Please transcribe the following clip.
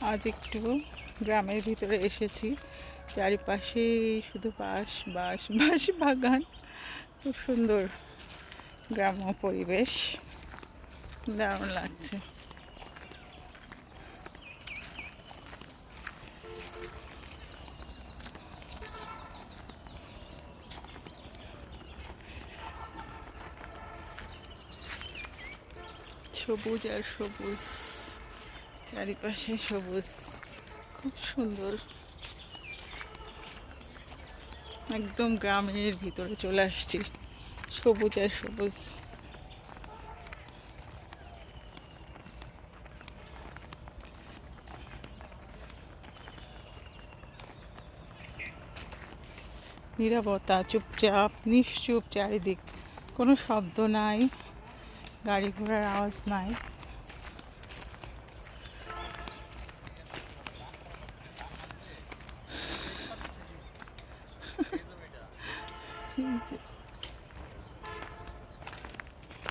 আজ একটু গ্রামের ভিতরে এসেছি। চারিপাশে শুধু বাঁশ বাঁশ বাঁশ বাগান। খুব সুন্দর গ্রাম্য পরিবেশ, দারুণ লাগছে। সবুজ আর সবুজ, চারিপাশে সবুজ, খুব সুন্দর। একদম গ্রামের ভিতরে চলে আসছি, সবুজ আর সবুজ। নীরবতা, চুপচাপ, নিশ্চুপ চারিদিক, কোনো শব্দ নাই, গাড়ি ঘোড়ার আওয়াজ নাই।